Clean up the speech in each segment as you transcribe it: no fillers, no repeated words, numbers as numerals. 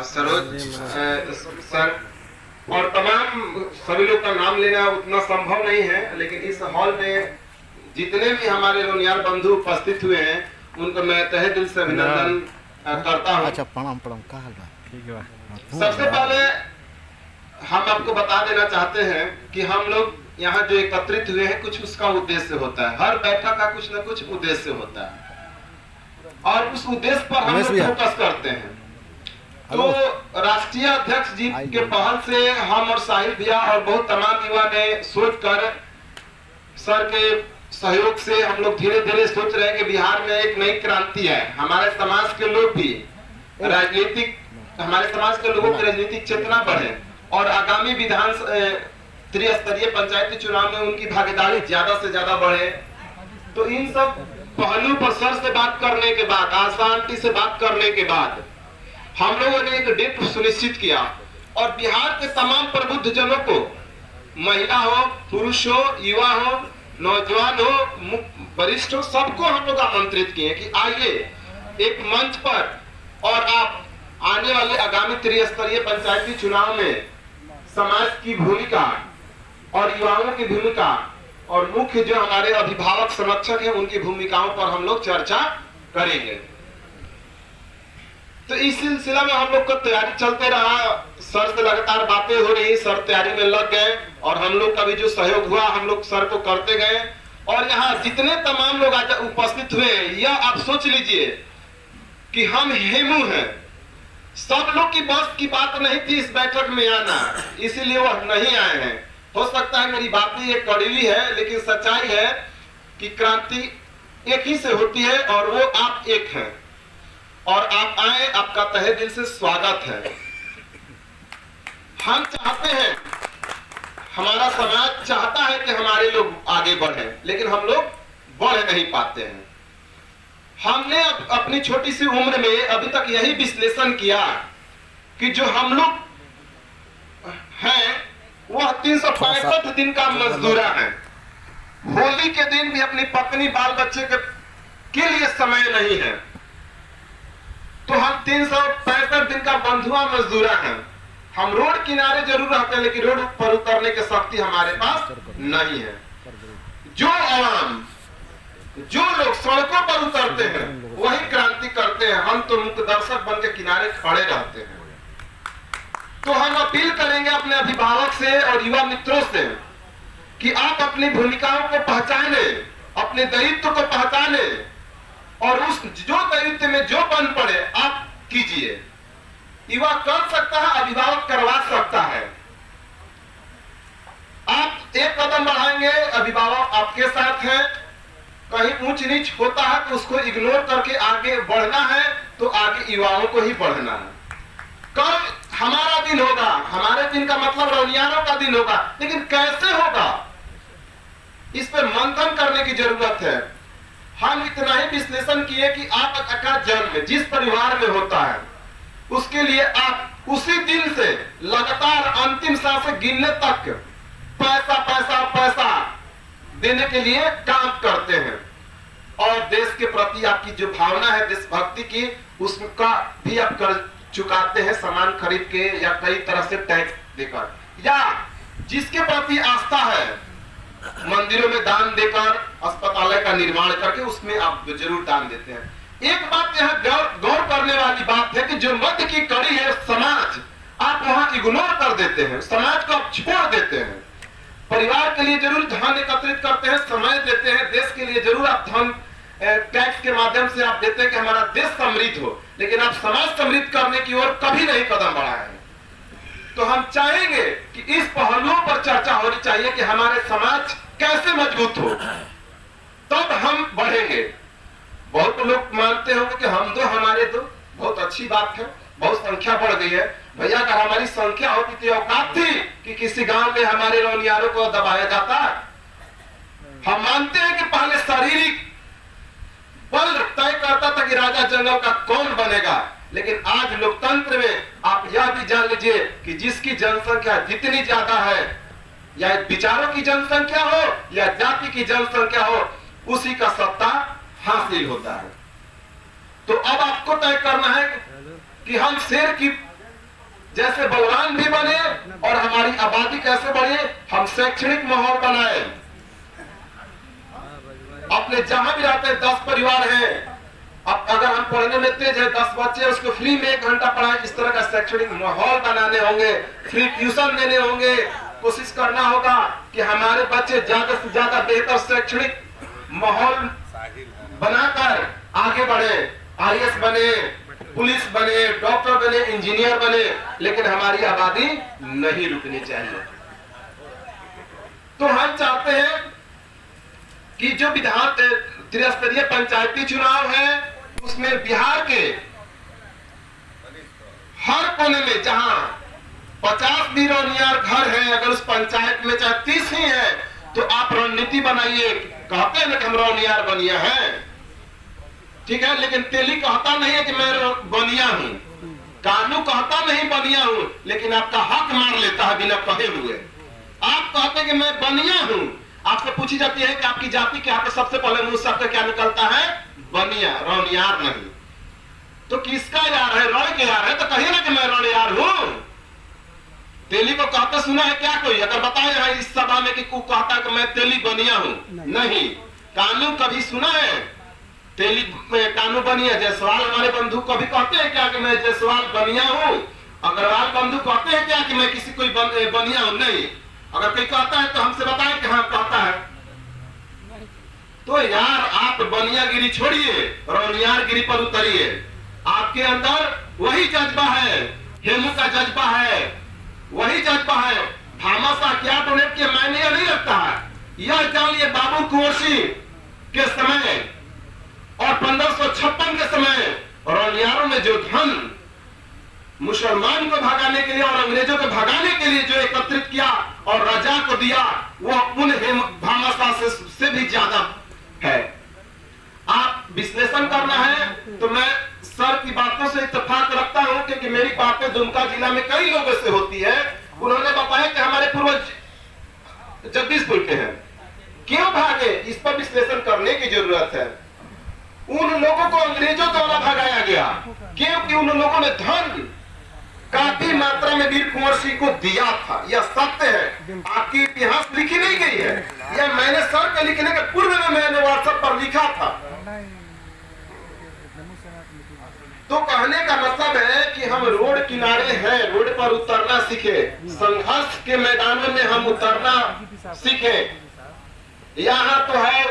Saroj sir और तमाम सभी लोग का नाम लेना उतना संभव नहीं है, लेकिन इस हॉल में जितने भी हमारे रोनियार बंधु उपस्थित हुए हैं उनको मैं तहे दिल से अभिनंदन करता हूँ। अच्छा, प्रणाम प्रणाम, का हाल बा? ठीक है। सबसे पहले हम आपको बता देना चाहते हैं कि हम लोग यहाँ जो एकत्रित हुए हैं कुछ उसका उद्देश्य होता है। हर बैठक का कुछ न कुछ उद्देश्य होता है और उस उद्देश्य पर हम लोग फोकस करते हैं। तो राष्ट्रीय अध्यक्ष जी के पहल से हम और साहिल भैया और बहुत तमाम युवा ने सोचकर सर के सहयोग से हम लोग धीरे धीरे सोच रहे हैं कि बिहार में एक नई क्रांति है। हमारे समाज के लोग भी राजनीतिक, हमारे समाज के लोगों की राजनीतिक चेतना बढ़े और आगामी विधान त्रिस्तरीय पंचायती चुनाव में उनकी भागीदारी ज्यादा से ज्यादा बढ़े। तो इन सब पहलू पर सर से बात करने के बाद, आशा आंटी से बात करने के बाद हम लोगों ने एक डेट सुनिश्चित किया और बिहार के तमाम प्रबुद्ध जनों को, महिला हो, पुरुष हो, युवा हो, नौजवान हो, वरिष्ठ हो, सबको हम लोग आमंत्रित किए कि आइए एक मंच पर और आप आने वाले आगामी त्रिस्तरीय पंचायती चुनाव में समाज की भूमिका और युवाओं की भूमिका और मुख्य जो हमारे अभिभावक संरक्षक हैं उनकी भूमिकाओं पर हम लोग चर्चा करेंगे। तो इस सिलसिला में हम लोग का तैयारी चलते रहा, सर से लगातार बातें हो रही, सर तैयारी में लग गए और हम लोग का भी जो सहयोग हुआ हम लोग सर को करते गए। और यहाँ जितने तमाम लोग आज उपस्थित हुए, यह आप सोच लीजिए कि हम हेमू हैं। सब लोग की बस की बात नहीं थी इस बैठक में आना, इसीलिए वह नहीं आए हैं। हो सकता है मेरी बातें ये कड़वी है, लेकिन सच्चाई है कि क्रांति एक ही से होती है और वो आप एक हैं और आप आए, आपका तहे दिल से स्वागत है। हम चाहते हैं, हमारा समाज चाहता है कि हमारे लोग आगे बढ़े, लेकिन हम लोग बढ़ नहीं पाते हैं। हमने अपनी छोटी सी उम्र में अभी तक यही विश्लेषण किया कि जो हम लोग हैं वह 365 दिन का मजदूरा है। होली के दिन भी अपनी पत्नी बाल बच्चे के लिए समय नहीं है, तो हम 365 दिन का बंधुआ मजदूरा हैं। हम रोड किनारे जरूर रहते हैं, लेकिन रोड पर उतरने की शक्ति हमारे पास नहीं है। जो आवाम, जो लोग सड़कों पर उतरते हैं वही क्रांति करते हैं। हम तो मुख्य दर्शक बन के किनारे खड़े रहते हैं। तो हम अपील करेंगे अपने अभिभावक से और युवा मित्रों से कि आप अपनी भूमिकाओं को पहचाने, अपने दायित्व को पहचाने और उस जो दायित्व में जो बन पड़े आप कीजिए। युवा कर सकता है, अभिभावक करवा सकता है। आप एक कदम बढ़ाएंगे, अभिभावक आपके साथ हैं। कहीं ऊंच नीच होता है तो उसको इग्नोर करके आगे बढ़ना है, तो आगे युवाओं को ही बढ़ना है। कल हमारा दिन होगा, हमारे दिन का मतलब रोनियारों का दिन होगा, लेकिन कैसे होगा इस पर मंथन करने की जरूरत है। हम इतना ही विश्लेषण किए कि आपका जन्म जिस परिवार में होता है उसके लिए आप उसी दिन से लगातार अंतिम सांस गिनने तक पैसा पैसा पैसा देने के लिए काम करते हैं और देश के प्रति आपकी जो भावना है देशभक्ति की, उसका भी आप कर चुकाते हैं, सामान खरीद के या कई तरह से टैक्स देकर, या जिसके प्रति आस्था है मंदिरों में दान देकर, अस्पताल का निर्माण करके उसमें आप जरूर दान देते हैं। एक बात यहाँ गौर करने वाली बात है कि जो मध्य की कड़ी है समाज, आप वहां इग्नोर कर देते हैं, समाज को आप छोड़ देते हैं। परिवार के लिए जरूर धन एकत्रित करते हैं, समय देते हैं, देश के लिए जरूर आप धन टैक्स के माध्यम से आप देते हैं कि हमारा देश समृद्ध हो, लेकिन आप समाज समृद्ध करने की ओर कभी नहीं कदम बढ़ाए। तो हम चाहेंगे कि इस पहलुओं पर चर्चा होनी चाहिए कि हमारे समाज कैसे मजबूत हो, तब हम बढ़ेंगे। बहुत लोग मानते होंगे कि हम दो हमारे दो, बहुत अच्छी बात है, बहुत संख्या बढ़ गई है। भैया अगर हमारी संख्या होती थी, औकात थी कि किसी गांव में हमारे रोनियारों को दबाया जाता। हम मानते हैं कि पहले शारीरिक बल तय करता था कि राजा जंगल का कौन बनेगा, लेकिन आज लोकतंत्र में आप यह भी जान लीजिए कि जिसकी जनसंख्या जितनी ज्यादा है, या विचारों की जनसंख्या हो या जाति की जनसंख्या हो, उसी का सत्ता हासिल होता है। तो अब आपको तय करना है कि हम शेर की जैसे बलवान भी बने और हमारी आबादी कैसे बढ़े, हम शैक्षणिक माहौल बनाए। अपने जहां भी रहते हैं 10 परिवार हैं, अब अगर हम पढ़ने में तेज है 10 बच्चे उसको फ्री में 1 घंटा पढ़ाएं, इस तरह का शैक्षणिक माहौल बनाने होंगे, फ्री ट्यूशन देने होंगे। कोशिश करना होगा कि हमारे बच्चे ज्यादा से ज्यादा बेहतर शैक्षणिक माहौल बनाकर आगे बढ़े, IAS बने, पुलिस बने, डॉक्टर बने, इंजीनियर बने, लेकिन हमारी आबादी नहीं रुकनी चाहिए। तो हम चाहते हैं कि जो विधान त्रिस्तरीय पंचायती चुनाव है उसमें बिहार के हर कोने में जहां 50 भी रौनियार घर है, अगर उस पंचायत में चाहे 30 ही है, तो आप रणनीति बनाइए। कहते हैं ना कि हम रौनियार बनिया हैं, ठीक है, लेकिन तेली कहता नहीं है कि मैं बनिया हूं, कानू कहता नहीं बनिया हूं, लेकिन आपका हक मार लेता है बिना कहे हुए। आप कहते हैं कि मैं बनिया हूं, आपसे पूछी जाती है कि आपकी जाति क्या है, तो सबसे पहले मुंह से क्या निकलता है, बनिया, रौनियार नहीं। तो किसका यार है, रण के यार है, तो कहिए ना कि मैं रौनियार हूं। तेली को कहते सुना है क्या कोई? अगर बताए इस सभा में कि कहता है कि मैं तेली बनिया हूं, नहीं। कानू कभी सुना है तेली कानू बनिया? जायसवाल हमारे बंधु कभी कहते हैं क्या कि मैं जायसवाल बनिया हूं? अग्रवाल बंधु कहते हैं क्या कि मैं किसी कोई बनिया हूं? नहीं। अगर कोई कहता है तो हमसे बताएं कि हाँ कहता है। तो यार आप बनियागिरी छोड़िए, रौनियारगिरी पर उतरिए। आपके अंदर वही जज्बा है, हेमू का जज्बा है, वही जज्बा है। भामाशाह क्या डोनेट किया मैंने यह नहीं लगता है, यह जान लिए बाबू कुंवर सिंह के समय और 1556 के समय रौनियारों में जो धन मुसलमान को भगाने के लिए और अंग्रेजों को भगाने के लिए जो एकत्रित किया और रजा को दिया, वह उन भामाशाह से भी ज्यादा है। आप विश्लेषण करना है तो मैं सर की बातों से इत्तेफाक रखता हूं, क्योंकि मेरी बातें दुमका जिला में कई लोगों से होती है। उन्होंने बताया कि हमारे पूर्वज जगदीशपुर के हैं, क्यों भागे, इस पर विश्लेषण करने की जरूरत है। उन लोगों को अंग्रेजों द्वारा भगाया गया क्योंकि उन लोगों ने धन काफी मात्रा में वीर कुंवर सिंह को दिया था। यह सत्य है, आपकी इतिहास लिखी नहीं गई है, यह मैंने सर के लिखने के पूर्व में मैंने व्हाट्सएप पर लिखा था। तो कहने का मतलब है कि हम रोड किनारे हैं, रोड पर उतरना सीखे, संघर्ष के मैदानों में हम उतरना सीखे। यहाँ तो है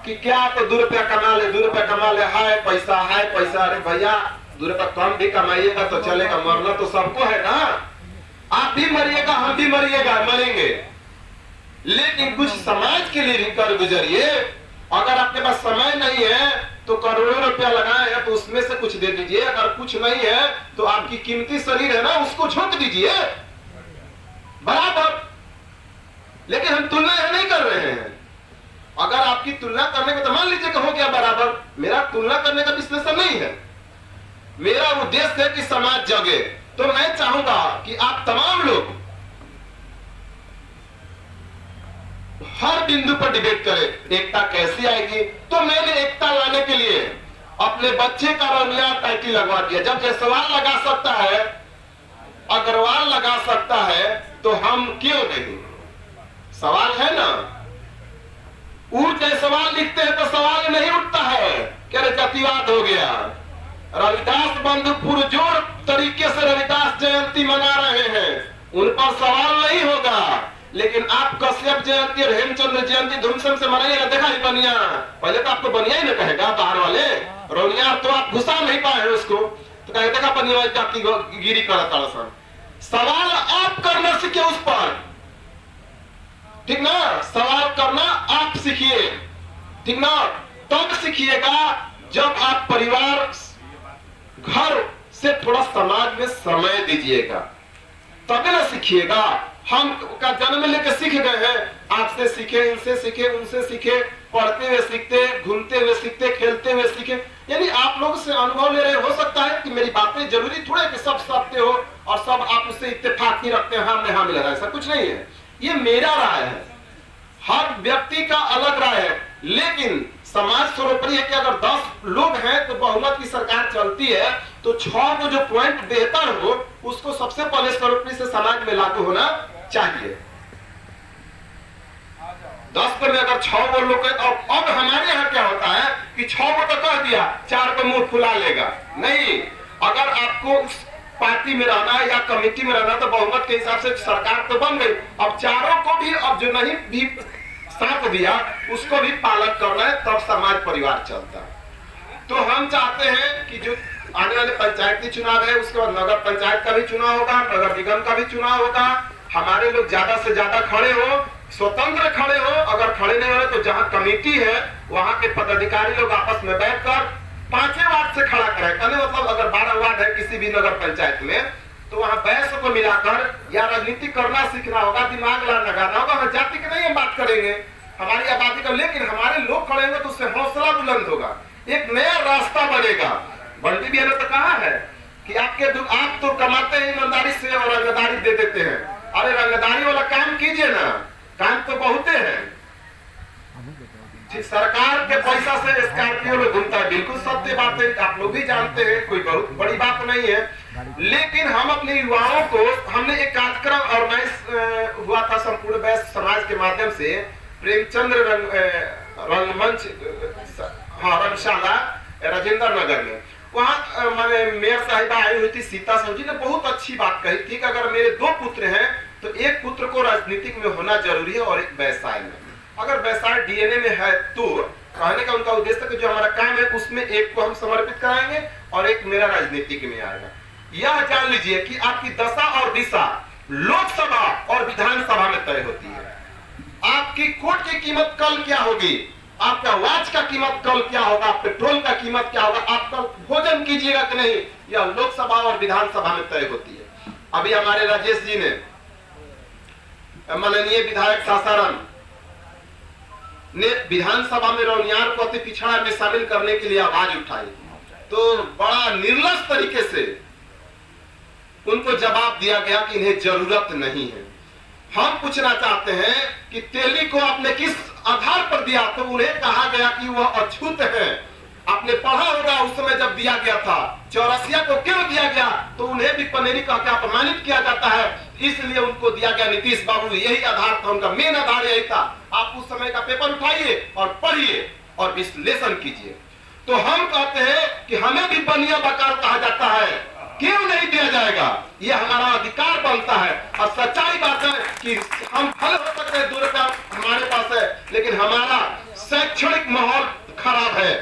कि क्या तो 2 रुपया कमा ले, 2 रुपया कमा ले, हाय पैसा, हाय पैसा। अरे भैया 2 रुपया कम भी कमाइएगा तो चलेगा, मरना तो सबको है ना। आप भी मरिएगा, हम भी मरिएगा, मरेंगे, लेकिन कुछ समाज के लिए भी कर गुजरिए। अगर आपके पास समय नहीं है तो करोड़ों रुपया लगाए हैं तो उसमें से कुछ दे दीजिए। अगर कुछ नहीं है तो आपकी कीमती शरीर है ना, उसको झोंक दीजिए बराबर। लेकिन हम तुलना यह नहीं कर रहे हैं। अगर आपकी तुलना करने का तो मान लीजिए कि हो गया बराबर, मेरा तुलना करने का विश्लेषण नहीं है। मेरा उद्देश्य है कि समाज जगे। तो मैं चाहूंगा कि आप तमाम लोग हर बिंदु पर डिबेट करें। एकता कैसी आएगी? तो मैंने एकता लाने के लिए अपने बच्चे का रौनियार टाइटल लगवा दिया। जब जायसवाल लगा सकता है, अग्रवाल लगा सकता है, तो हम क्यों नहीं? सवाल है ना। जायसवाल लिखते हैं तो सवाल नहीं उठता है कि अरे जातिवाद हो गया। रविदास बंधु पुरजोर तरीके से रविदास जयंती मना रहे हैं, उन पर सवाल नहीं होगा। लेकिन आप कश्यप जयंती और हेमचंद्र जयंती धूमधाम से मनाइएगा। देखा ही बनिया, पहले तो आपको बनिया ही ना कहेगा बाहर वाले, रौनियार तो आप घुसा नहीं पाए उसको, तो कहे देखा बनिया जाति गिरी करता। सवाल आप करना सीखे उस पर, ठीक ना। सवाल करना आप सीखिए, ठीक ना। तब सीखिएगा जब आप परिवार घर से थोड़ा समाज में समय दीजिएगा, तभी ना सीखिएगा। हम का जन्म लेके सीख गए हैं, आपसे सीखे, इनसे सीखे, उनसे सीखे, पढ़ते हुए सीखते, घूमते हुए सीखते, खेलते हुए सीखे। यानी आप लोग से अनुभव ले रहे। हो सकता है कि मेरी बातें जरूरी थोड़े कि सब सत्य हो और सब आप उससे इत्तेफाक ही रखते हैं, हाँ में हाँ मिला, ऐसा कुछ नहीं है। ये मेरा राय है, हर व्यक्ति का अलग राय है। लेकिन समाज सर्वोपरि है कि अगर 10 लोग हैं तो बहुमत की सरकार चलती है। तो 6 को जो पॉइंट बेहतर हो उसको सबसे पहले सर्वोपरि से समाज में लागू होना चाहिए। 10 पे में अगर 6 वो लोग, अब हमारे यहाँ क्या होता है कि 6 को तो कह दिया, 4 को मुंह फुला लेगा। नहीं, अगर आपको उस पार्टी में रहना या कमेटी में रहना तो बहुमत के हिसाब से सरकार तो बन गई, अब चारों को भी, अब जो नहीं भी साथ दिया उसको भी पालन करना है, तब समाज परिवार चलता है। तो हम चाहते हैं कि जो आने वाले पंचायती चुनाव है उसके बाद नगर पंचायत का भी चुनाव होगा, नगर निगम का भी चुनाव होगा, हमारे लोग ज्यादा से ज्यादा खड़े हो, स्वतंत्र खड़े हो। अगर खड़े नहीं हो तो जहां कमेटी है वहां के पदाधिकारी लोग आपस में बैठकर 5वें वार्ड से खड़ा करें। कहने मतलब अगर 12 वार्ड है किसी भी नगर पंचायत में तो वहां बहस को मिलाकर या राजनीति करना सीखना होगा, दिमाग लगाना होगा। हम जाति की नहीं हम बात करेंगे, हमारी आबादी का, लेकिन हमारे लोग खड़े होंगे तो उससे हौसला बुलंद होगा, एक नया रास्ता बनेगा। बंटी भी ने तो कहा है कि आप तो कमाते हैं ईमानदारी से और रंगदारी दे देते हैं। अरे रंगदारी वाला काम कीजिए ना, काम तो बहुत है। सरकार के पैसा से स्कॉर्पियो में घूमता है, बिल्कुल सत्य बात है, आप लोग भी जानते हैं, कोई बहुत बड़ी बात नहीं है। लेकिन हम अपने युवाओं को, हमने एक कार्यक्रम ऑर्गेनाइज हुआ था संपूर्ण वैश्य समाज के माध्यम से, प्रेमचंद्र रंगमंच, रंगशाला राजेंद्र नगर में। वहाँ मैंने मेयर साहिबा आई हुई थी, सीता साहू जी ने बहुत अच्छी बात कही थी कि अगर मेरे 2 पुत्र हैं तो एक पुत्र को राजनीतिक में होना जरूरी है और एक व्यवसाय में। अगर व्यवसाय डीएनए में है तो कहने का उनका उद्देश्य कि जो हमारा काम है उसमें एक को हम समर्पित कराएंगे और एक मेरा राजनीतिक में आएगा। यह जान लीजिए कि आपकी दशा और दिशा लोकसभा और विधानसभा में तय होती है। आपकी कोट की कीमत कल क्या होगी, आपका वाच का कीमत कल क्या होगा, पेट्रोल का कीमत क्या होगा, आप कल भोजन कीजिएगा कि नहीं, यह लोकसभा और विधानसभा में तय होती है। अभी हमारे राजेश जी ने, माननीय विधायक सासाराम ने विधानसभा में रौनियार को अति पिछड़ा में शामिल करने के लिए आवाज उठाई, तो बड़ा निर्लज तरीके से उनको जवाब दिया गया कि इन्हें जरूरत नहीं है। हम पूछना चाहते हैं कि तेली को आपने किस आधार पर दिया, तो उन्हें कहा गया कि वह अछूत है। आपने पढ़ा होगा उस समय जब दिया गया था, चौरसिया को क्यों दिया गया, तो उन्हें भी पनेरी कह के अपमानित किया जाता है, इसलिए उनको दिया गया नीतीश बाबू। यही आधार था, उनका मेन आधार यही था। आप उस समय का पेपर उठाइए और पढ़िए और विश्लेषण कीजिए। तो हम कहते हैं कि हमें भी बनिया बकार कहा जाता है, क्यों नहीं दिया जाएगा, ये हमारा अधिकार बनता है। और सच्चाई बात है कि हम फल हो सकते हैं, 2 रुपया हमारे पास है, लेकिन हमारा शैक्षणिक माहौल खराब है,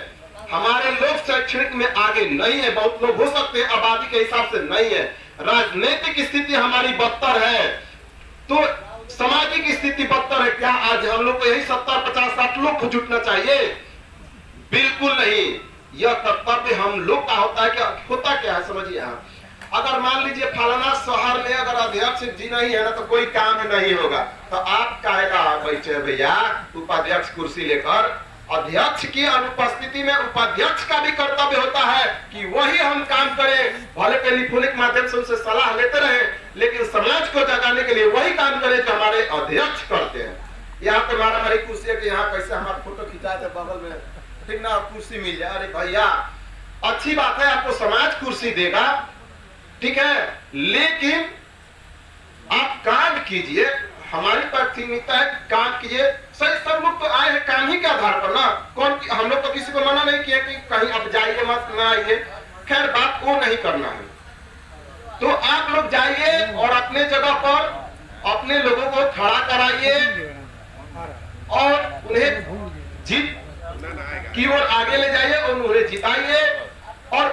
हमारे लोग शैक्षणिक में आगे नहीं है। बहुत लोग हो सकते हैं, आबादी के हिसाब से नहीं है। राजनीतिक स्थिति हमारी बदतर है, तो सामाजिक स्थिति बदतर है। क्या आज हम लोग को यही 70, 50, 60 लोग को जुटना चाहिए? बिल्कुल नहीं। यह कर्तव्य हम लोग का होता है। क्या होता क्या है समझिए। अगर मान लीजिए फलाना शहर में अगर अध्यक्ष जी नहीं है ना तो कोई काम नहीं होगा, तो आप काहेगा बैठे भैया उपाध्यक्ष कुर्सी लेकर। अध्यक्ष की अनुपस्थिति में उपाध्यक्ष का भी कर्तव्य होता है कि वही हम काम करें, भले टेलीफोनिक माध्यम से उनसे सलाह लेते रहे, लेकिन समाज को जगाने के लिए वही काम करें जो हमारे अध्यक्ष करते हैं। यहाँ पे हमारी कुर्सी है कि यहाँ कैसे हमारा फोटो खिंचाए थे बगल में, ठीक ना, कुर्सी मिल जाए। अरे भैया अच्छी बात है, आपको समाज कुर्सी देगा, ठीक है, लेकिन आप काम कीजिए। हमारी प्राथमिकता है काम कीजिए। सही, सब लोग तो आए हैं काम ही के आधार पर ना। कौन, हम लोग तो किसी को मना नहीं किया कि कहीं आप जाइए मत, ना आइए, खैर बात वो नहीं करना है। तो आप लोग जाइए और अपने जगह पर अपने लोगों को खड़ा कराइए और उन्हें जीत की ओर आगे ले जाइए और उन्हें जिताइए। और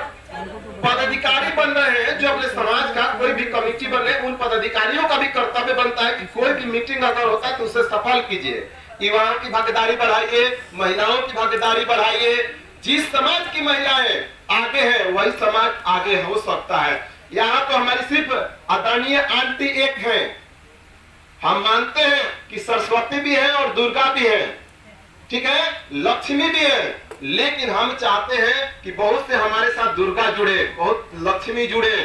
पदाधिकारी बन रहे हैं जो अपने समाज का, कोई भी कमेटी बन रहे हैं, उन पदाधिकारियों का भी कर्तव्य बनता है कि कोई भी मीटिंग अगर होता है तो उसे सफल कीजिए। युवाओं की भागीदारी बढ़ाइए, महिलाओं की भागीदारी बढ़ाइए। जिस समाज की महिलाएं आगे है वही समाज आगे हो सकता है। यहाँ तो हमारी सिर्फ आदरणीय आंटी एक है। हम मानते हैं कि सरस्वती भी है और दुर्गा भी है, ठीक है, लक्ष्मी भी है, लेकिन हम चाहते हैं कि बहुत से हमारे साथ दुर्गा जुड़े, बहुत लक्ष्मी जुड़े,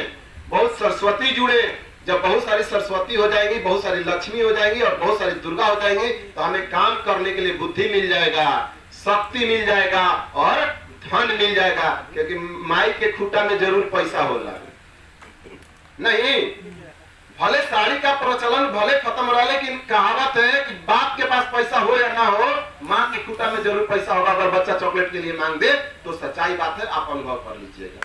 बहुत सरस्वती जुड़े। जब बहुत सारी सरस्वती हो जाएंगी, बहुत सारी लक्ष्मी हो जाएंगी और बहुत सारी दुर्गा हो जाएंगी, तो हमें काम करने के लिए बुद्धि मिल जाएगा, शक्ति मिल जाएगा और धन मिल जाएगा, क्योंकि माई के खूटा में जरूर पैसा होला। नहीं, भले साड़ी का प्रचलन भले खत्म रहा, लेकिन कहावत है कि बाप के पास पैसा हो या ना हो, माँ के खूटा में जरूर पैसा होगा। अगर बच्चा चॉकलेट के लिए मांग दे तो सच्चाई बात है, आप अनुभव कर लीजिएगा।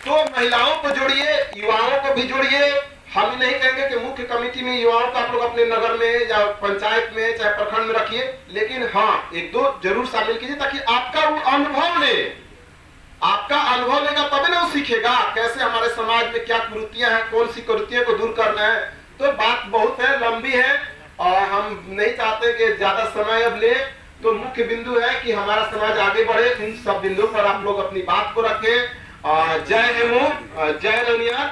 तो महिलाओं को जोड़िए, युवाओं को भी जोड़िए। हम नहीं कहेंगे कि मुख्य कमेटी में युवाओं का आप लोग अपने नगर में या पंचायत में चाहे प्रखंड में रखिए, लेकिन हाँ एक दो जरूर शामिल कीजिए, ताकि आपका वो अनुभव ले। आपका अनुभव लेगा तभी ना वो सीखेगा कैसे हमारे समाज में क्या कुरीतियां हैं, कौन सी कुरीतियों को दूर करना है। तो बात बहुत है, लंबी है, और हम नहीं चाहते कि ज्यादा समय अब ले। तो मुख्य बिंदु है कि हमारा समाज आगे बढ़े, इन सब बिंदुओं पर आप लोग अपनी बात को रखें। जय हेमू, जय रनिया।